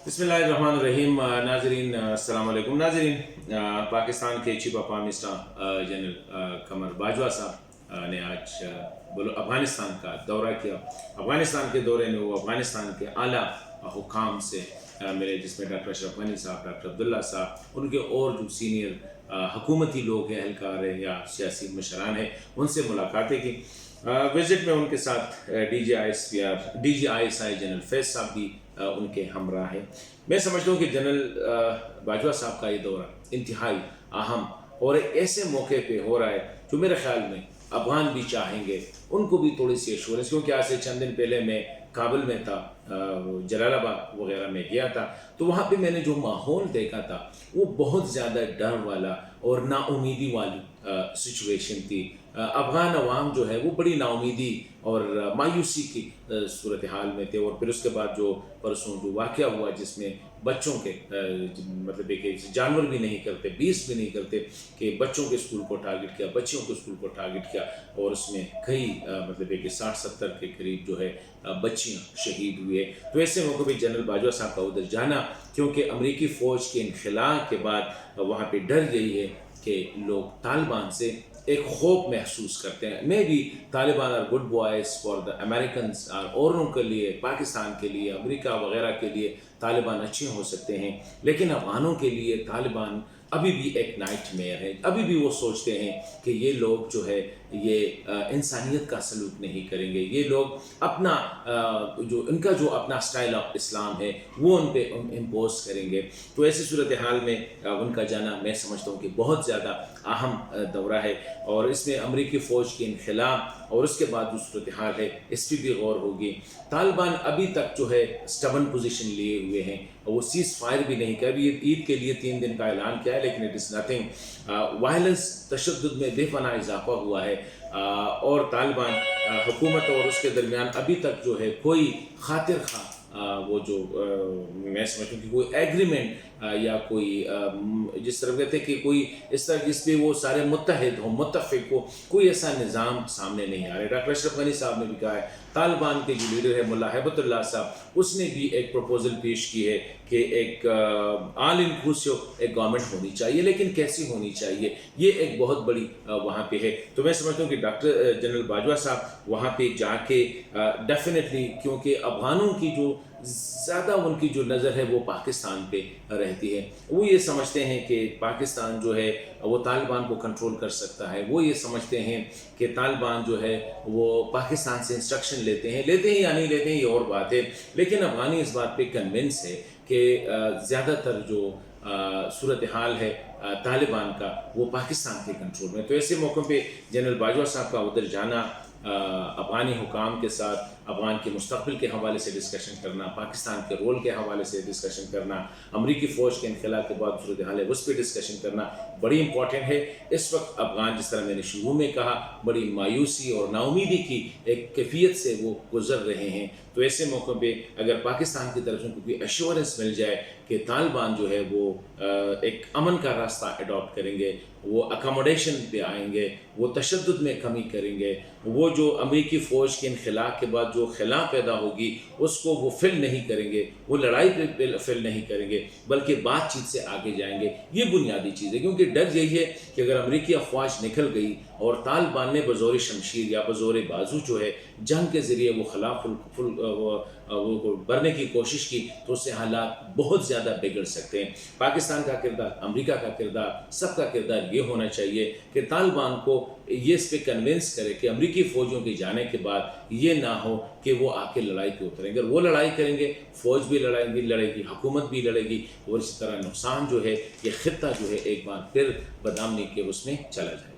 बिस्मिल्लाहिर्रहमानिर्रहीम। नाजरीन अस्सलाम वालेकुम। नाजरीन, पाकिस्तान के chief of army staff general Qamar Bajwa साहब ने आज अफ़गानिस्तान का दौरा किया। अफ़गानिस्तान के दौरे में वो अफ़गानिस्तान के आला हुकाम से मिले, जिसमें डॉक्टर अशरफ गनी साहब, डॉक्टर अब्दुल्ला साहब, उनके और जो सीनियर हुकूमती लोग हैं, एहलकार हैं या सियासी मशरान हैं, उनसे मुलाकातें की। विजिट में उनके साथ DGISI जनरल फैज़ साहब भी उनके हमरा हैं। मैं समझता हूँ कि जनरल बाजवा साहब का ये दौरा इंतहाई अहम और एक ऐसे मौके पे हो रहा है जो मेरे ख्याल में अफगान भी चाहेंगे, उनको भी थोड़ी सी एश्योरेंस, क्योंकि आज से चंद दिन पहले मैं काबुल में था, जलालाबाद वगैरह में गया था, तो वहाँ पे मैंने जो माहौल देखा था वो बहुत ज़्यादा डर वाला और नाउमीदी वाली सिचुएशन थी। अफ़गान अवाम जो है वो बड़ी नाउमीदी और मायूसी की सूरत हाल में थे। और फिर उसके बाद जो परसों जो वाक़या हुआ जिसमें बच्चों के मतलब एक जानवर भी नहीं करते, 20 भी नहीं करते, कि बच्चों के स्कूल को टारगेट किया, बच्चियों के स्कूल को टारगेट किया, और उसमें कई मतलब एक 60-70 के करीब जो है बच्चियाँ शहीद हुए। तो ऐसे मौके पर जनरल बाजवा साहब का उधर जाना, क्योंकि अमरीकी फ़ौज के इनखला के बाद वहाँ पर डर यही है कि लोग तालिबान से एक खौफ महसूस करते हैं। मे भी Taliban are good boys for the Americans, औरों के लिए, पाकिस्तान के लिए, अमेरिका वगैरह के लिए तालिबान अच्छे हो सकते हैं, लेकिन अफ़गानों के लिए तालिबान अभी भी एक नाइटमेयर है। अभी भी वो सोचते हैं कि ये लोग जो है ये इंसानियत का सलूक नहीं करेंगे, ये लोग अपना जो इनका जो अपना स्टाइल ऑफ इस्लाम है वो उन पे इम्पोज करेंगे। तो ऐसी सूरत हाल में उनका जाना मैं समझता हूँ कि बहुत ज़्यादा अहम दौरा है, और इसमें अमरीकी फ़ौज के इनखला और उसके बाद जो सूरत हाल है इस पर भी गौर होगी। तालिबान अभी तक जो है स्टबन पोजीशन लिए हुए हैं, वो सीज़ फायर भी नहीं किया। अभी ईद के लिए 3 दिन का ऐलान किया है, लेकिन इट इज़ नथिंग। वायलेंस, तशद्दुद में बेपनाह इजाफा हुआ है, और तालिबान हुकूमत और उसके दरमियान अभी तक जो है कोई खातिर खा वो जो मैं समझता हूँ कि कोई एग्रीमेंट या कोई जिस तरह कहते हैं कि कोई इस तरह जिस पे वो सारे मुत्तहिद हो, मुत्तफिक हो, कोई ऐसा निज़ाम सामने नहीं आ रहा है। डॉक्टर अशरफ गनी साहब ने भी कहा है, तालिबान के जो लीडर है मुल्ला हैबतुल्लाह साहब, उसने भी एक प्रपोजल पेश की है कि एक ऑल इंक्लूसिव एक गवर्नमेंट होनी चाहिए, लेकिन कैसी होनी चाहिए ये एक बहुत बड़ी वहाँ पे है। तो मैं समझता हूँ कि डॉक्टर जनरल बाजवा साहब वहाँ पे जाके डेफिनेटली, क्योंकि अफ़गानों की जो ज़्यादा उनकी जो नज़र है वो पाकिस्तान पे रहती है, वो ये समझते हैं कि पाकिस्तान जो है वो तालिबान को कंट्रोल कर सकता है, वो ये समझते हैं कि तालिबान जो है वो पाकिस्तान से इंस्ट्रक्शन लेते हैं या नहीं लेते हैं ये और बात है, लेकिन अफ़गानी इस बात पे कन्विंस है कि ज़्यादातर जो सूरत हाल है तालिबान का वो पाकिस्तान के कंट्रोल में। तो ऐसे मौक़ों पे जनरल बाजवा साहब का उधर जाना, अफ़गानी हुकाम के साथ अफ़गान के मुस्तक़बिल के हवाले से डिस्कशन करना, पाकिस्तान के रोल के हवाले से डिस्कशन करना, अमरीकी फ़ौज के इनखला के बाद सूरत हाल है उस पर डिस्कशन करना बड़ी इंपॉर्टेंट है। इस वक्त अफ़गान, जिस तरह मैंने शुरू में कहा, बड़ी मायूसी और नाउमीदी की एक कैफियत से वो गुजर रहे हैं। तो ऐसे मौक़ों पे अगर पाकिस्तान की तरफ से कोई एश्योरेंस मिल जाए कि तालिबान जो है वो एक अमन का रास्ता अडॉप्ट करेंगे, वो अकोमोडेशन पे आएंगे, वो तशद्दुद में कमी करेंगे, वो जो अमरीकी फ़ौज के इनखला के बाद जो खिला पैदा होगी उसको वो फिल नहीं करेंगे, वो लड़ाई पे फिल नहीं करेंगे, बल्कि बातचीत से आगे जाएंगे। ये बुनियादी चीज़ है, क्योंकि डर यही है कि अगर अमरीकी अफवाज निकल गई और तालिबान ने बज़ोर शमशीर या बज़ोर बाजू जो है जंग के ज़रिए वो खिलाफ वो बढ़ने की कोशिश की, तो उससे हालात बहुत ज़्यादा बिगड़ सकते हैं। पाकिस्तान का किरदार, अमेरिका का किरदार, सबका किरदार ये होना चाहिए कि तालिबान को ये इस पर कन्विंस करे कि अमरीकी फ़ौजों के जाने के बाद ये ना हो कि वो आके लड़ाई पे उतरेंगे। अगर वो लड़ाई करेंगे, फ़ौज भी लड़ेगी, हुकूमत भी लड़ेगी, और इस तरह नुकसान जो है ये ख़ित्ता जो है एक बार फिर बदनामी के उसमें चला जाएगा।